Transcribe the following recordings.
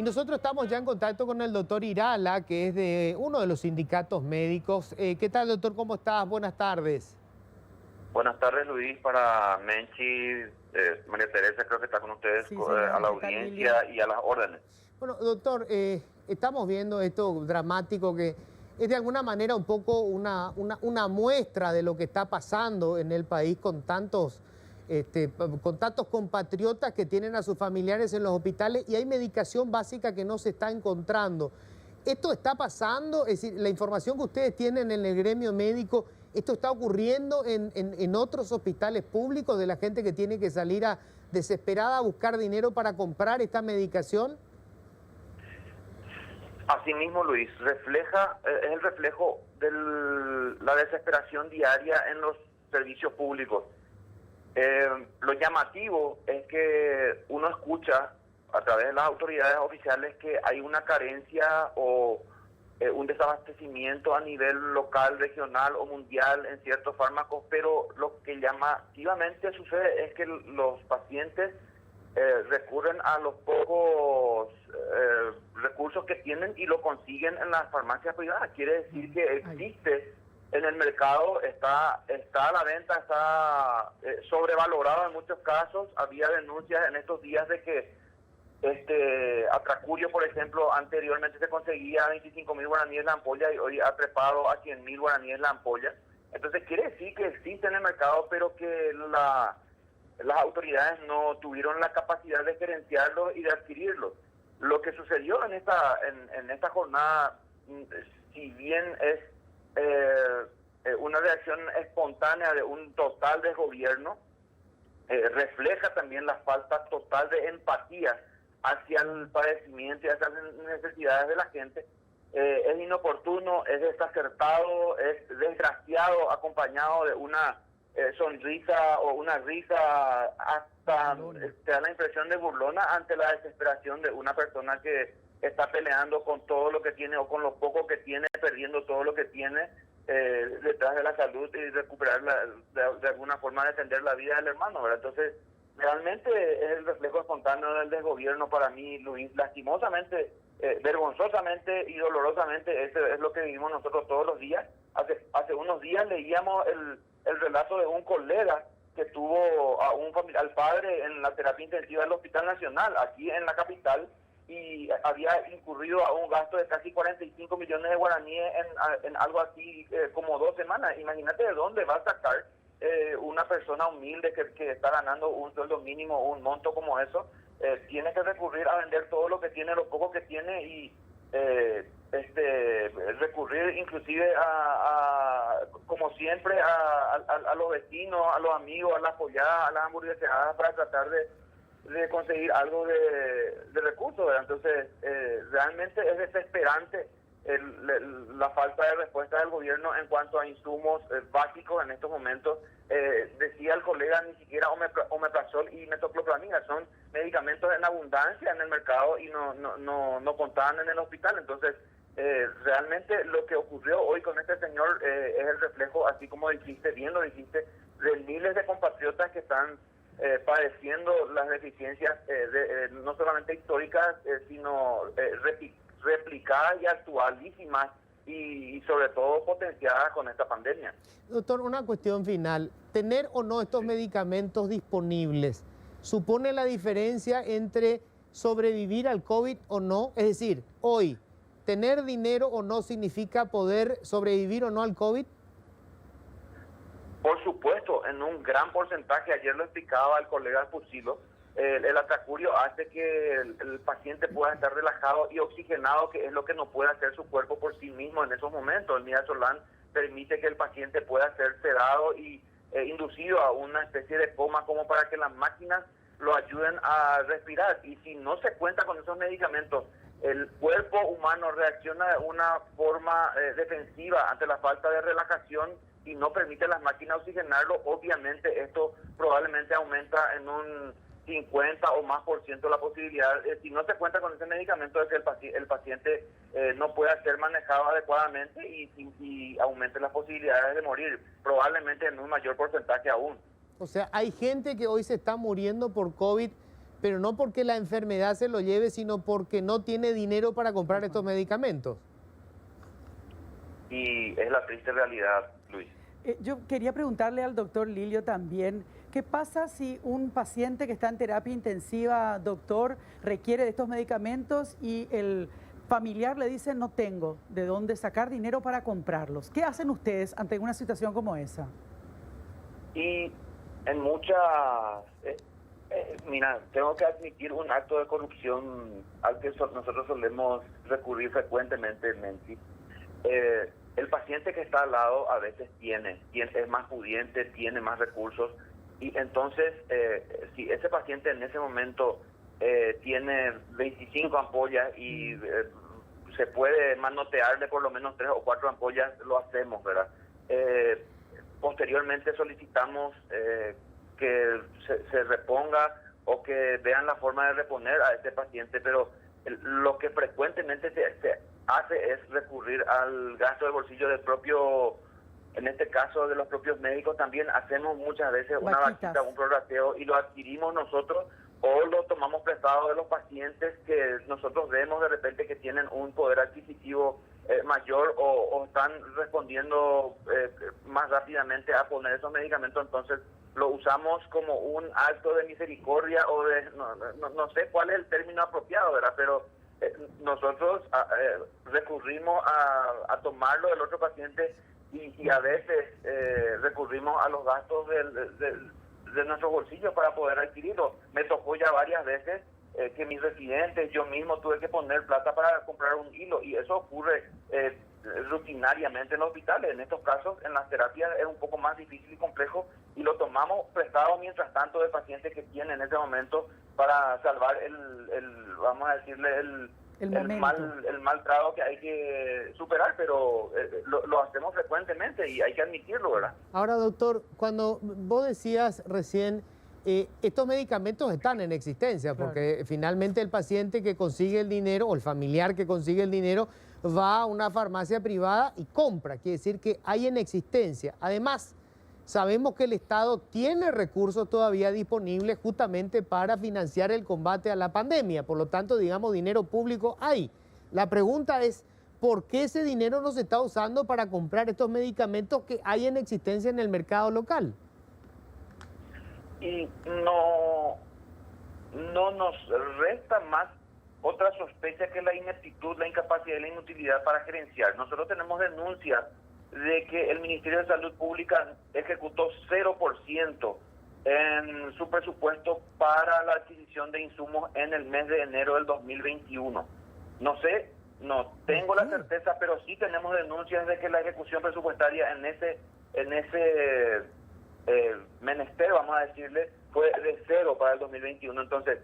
Nosotros estamos ya en contacto con el doctor Irala, que es de uno de los sindicatos médicos. ¿Qué tal, doctor? ¿Cómo estás? Buenas tardes. Buenas tardes, Luis, para Menchi, María Teresa, creo que está con ustedes, Sí, señor, a la ¿qué tal, audiencia y a las órdenes. Bueno, doctor, estamos viendo esto dramático que es de alguna manera un poco una muestra de lo que está pasando en el país con tantos compatriotas que tienen a sus familiares en los hospitales y hay medicación básica que no se está encontrando. ¿Esto está pasando? Es decir, la información que ustedes tienen en el gremio médico, ¿esto está ocurriendo en otros hospitales públicos de la gente que tiene que salir desesperada a buscar dinero para comprar esta medicación? Asimismo, Luis, es el reflejo de la desesperación diaria en los servicios públicos. Lo llamativo es que uno escucha a través de las autoridades oficiales que hay una carencia o un desabastecimiento a nivel local, regional o mundial en ciertos fármacos, pero lo que llamativamente sucede es que los pacientes recurren a los pocos recursos que tienen y lo consiguen en las farmacias privadas. Quiere decir que existe en el mercado, está a la venta, está sobrevalorado en muchos casos. Había denuncias en estos días de que Atracurio, por ejemplo, anteriormente se conseguía 25.000 guaraníes la ampolla y hoy ha trepado a 100.000 guaraníes la ampolla. Entonces quiere decir que existe en el mercado, pero que las autoridades no tuvieron la capacidad de gerenciarlo y de adquirirlo. Lo que sucedió en esta jornada, si bien es una reacción espontánea de un total desgobierno, refleja también la falta total de empatía hacia el padecimiento y hacia las necesidades de la gente. Es inoportuno, es desacertado, es desgraciado, acompañado de una sonrisa o una risa hasta te da la impresión de burlona ante la desesperación de una persona que está peleando con todo lo que tiene o con lo poco que tiene, perdiendo todo lo que tiene detrás de la salud y recuperar de alguna forma defender la vida del hermano, ¿verdad? Entonces realmente es el reflejo espontáneo del desgobierno para mí, Luis. Lastimosamente, vergonzosamente y dolorosamente, eso es lo que vivimos nosotros todos los días. Hace unos días leíamos el relato de un colega que tuvo al padre en la terapia intensiva del Hospital Nacional, aquí en la capital, y había incurrido a un gasto de casi 45 millones de guaraníes en algo así como 2 semanas. Imagínate de dónde va a sacar una persona humilde que está ganando un sueldo mínimo o un monto como eso. Tiene que recurrir a vender todo lo que tiene, lo poco que tiene y recurrir inclusive como siempre a los vecinos, a los amigos, a las polladas, a las hamburguesadas para tratar de conseguir algo de recursos, ¿verdad? Entonces realmente es desesperante la falta de respuesta del gobierno en cuanto a insumos básicos en estos momentos. Decía el colega, ni siquiera omeprazol y metoclopramida son medicamentos en abundancia en el mercado y no contaban en el hospital. Entonces realmente lo que ocurrió hoy con este señor es el reflejo, así como dijiste, bien lo dijiste, de miles de compatriotas que están padeciendo las deficiencias no solamente históricas, sino replicadas y actualísimas y sobre todo potenciadas con esta pandemia. Doctor, una cuestión final. ¿Tener o no estos medicamentos disponibles supone la diferencia entre sobrevivir al COVID o no? Es decir, hoy, ¿tener dinero o no significa poder sobrevivir o no al COVID? Por supuesto, en un gran porcentaje, ayer lo explicaba el colega Fusilo, el Atracurio hace que el paciente pueda estar relajado y oxigenado, que es lo que no puede hacer su cuerpo por sí mismo en esos momentos. El midazolam permite que el paciente pueda ser sedado y inducido a una especie de coma como para que las máquinas lo ayuden a respirar. Y si no se cuenta con esos medicamentos, el cuerpo humano reacciona de una forma defensiva ante la falta de relajación y no permite a las máquinas oxigenarlo. Obviamente esto probablemente aumenta en un 50 o más por ciento la posibilidad, si no se cuenta con ese medicamento, de que el paciente no pueda ser manejado adecuadamente y aumente las posibilidades de morir, probablemente en un mayor porcentaje aún. O sea, hay gente que hoy se está muriendo por COVID, pero no porque la enfermedad se lo lleve, sino porque no tiene dinero para comprar estos medicamentos. Y es la triste realidad, Luis. Yo quería preguntarle al doctor Lilio también, ¿qué pasa si un paciente que está en terapia intensiva, doctor, requiere de estos medicamentos y el familiar le dice no tengo de dónde sacar dinero para comprarlos? ¿Qué hacen ustedes ante una situación como esa? Y en muchas... mira, tengo que admitir un acto de corrupción al que nosotros solemos recurrir frecuentemente en Mensi. El paciente que está al lado a veces es más pudiente, tiene más recursos, y entonces si ese paciente en ese momento tiene 25 ampollas y se puede manotearle por lo menos 3 o 4 ampollas, lo hacemos, ¿verdad? Posteriormente solicitamos que se reponga o que vean la forma de reponer a este paciente, pero lo que frecuentemente se hace es recurrir al gasto de bolsillo del propio, en este caso de los propios médicos. También hacemos muchas veces una vaquita, un prorrateo, y lo adquirimos nosotros o lo tomamos prestado de los pacientes que nosotros vemos de repente que tienen un poder adquisitivo mayor o están respondiendo más rápidamente a poner esos medicamentos. Entonces lo usamos como un acto de misericordia o de, no sé cuál es el término apropiado, ¿verdad? Pero nosotros recurrimos a tomarlo del otro paciente y a veces recurrimos a los gastos de nuestros bolsillos para poder adquirirlo. Me tocó ya varias veces que mis residentes, yo mismo tuve que poner plata para comprar un hilo, y eso ocurre rutinariamente en los hospitales. En estos casos, en las terapias es un poco más difícil y complejo, y lo tomamos prestado mientras tanto de pacientes que tienen en ese momento para salvar vamos a decirle, el mal trago que hay que superar, pero lo hacemos frecuentemente y hay que admitirlo, ¿verdad? Ahora, doctor, cuando vos decías recién, estos medicamentos están en existencia, porque finalmente el paciente que consigue el dinero o el familiar que consigue el dinero va a una farmacia privada y compra, quiere decir que hay en existencia. Además, sabemos que el Estado tiene recursos todavía disponibles justamente para financiar el combate a la pandemia, por lo tanto, digamos, dinero público hay. La pregunta es, ¿por qué ese dinero no se está usando para comprar estos medicamentos que hay en existencia en el mercado local? Y no nos resta más otra sospecha que la ineptitud, la incapacidad y la inutilidad para gerenciar. Nosotros tenemos denuncias de que el Ministerio de Salud Pública ejecutó 0% en su presupuesto para la adquisición de insumos en el mes de enero del 2021. No sé, no tengo la certeza, pero sí tenemos denuncias de que la ejecución presupuestaria en ese menester, vamos a decirle, fue de 0 para el 2021. Entonces,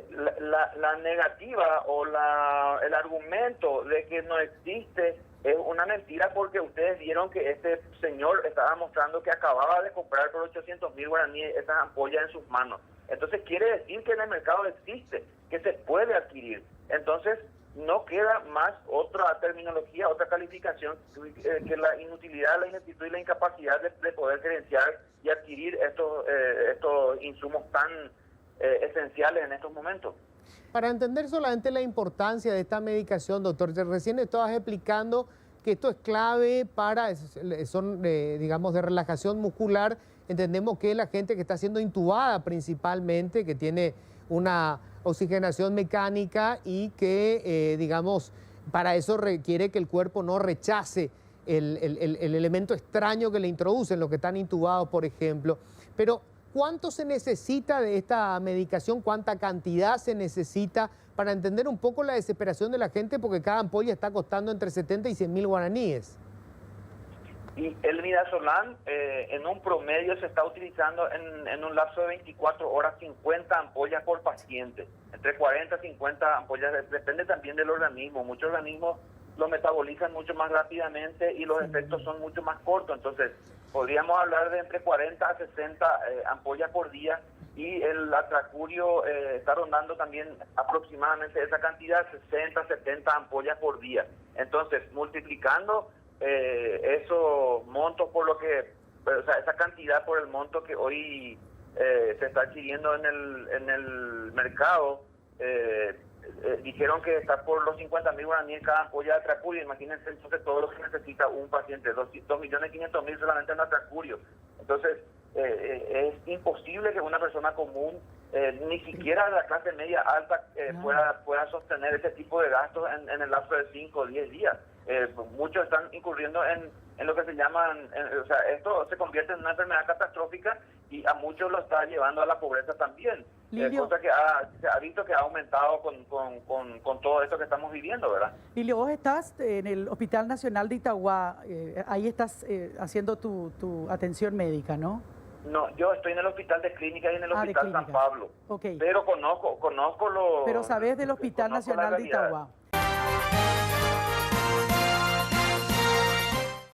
la negativa o el argumento de que no existe es una mentira, porque ustedes vieron que este señor estaba mostrando que acababa de comprar por 800,000 guaraníes esas ampollas en sus manos. Entonces quiere decir que en el mercado existe, que se puede adquirir. Entonces no queda más otra terminología, otra calificación que la inutilidad, la ineptitud y la incapacidad de poder gerenciar y adquirir estos insumos tan esenciales en estos momentos. Para entender solamente la importancia de esta medicación, doctor, recién estabas explicando que esto es clave para, digamos, de relajación muscular. Entendemos que la gente que está siendo intubada principalmente, que tiene una oxigenación mecánica y que, digamos, para eso requiere que el cuerpo no rechace el elemento extraño que le introducen los que están intubados, por ejemplo. Pero ¿cuánto se necesita de esta medicación? ¿Cuánta cantidad se necesita? Para entender un poco la desesperación de la gente, porque cada ampolla está costando entre 70 y 100,000 guaraníes. Y el midazolam en un promedio se está utilizando en un lapso de 24 horas 50 ampollas por paciente. Entre 40 y 50 ampollas, depende también del organismo. Muchos organismos lo metabolizan mucho más rápidamente y los efectos son mucho más cortos. Entonces, podríamos hablar de entre 40 a 60 ampollas por día, y el atracurio está rondando también aproximadamente esa cantidad, 60, 70 ampollas por día. Entonces, multiplicando esos montos por lo que, o sea, esa cantidad por el monto que hoy se está adquiriendo en el mercado. Dijeron que está por los 50.000 guaraníes cada ampolla de atracurio. Imagínense entonces todo lo que necesita un paciente, 2.500.000 solamente en atracurio. Entonces, es imposible que una persona común, ni siquiera la clase media alta, pueda sostener ese tipo de gastos en el lapso de 5 o 10 días. Muchos están incurriendo en lo que se llaman, o sea, esto se convierte en una enfermedad catastrófica y a muchos lo está llevando a la pobreza también. Cosa que se ha visto que ha aumentado con todo esto que estamos viviendo, ¿verdad? Lilio, vos estás en el Hospital Nacional de Itagua, ahí estás haciendo tu atención médica, ¿no? No, yo estoy en el Hospital de Clínicas y en el Hospital San Pablo. Okay. Pero conozco Pero sabés del Hospital Nacional de Itagua.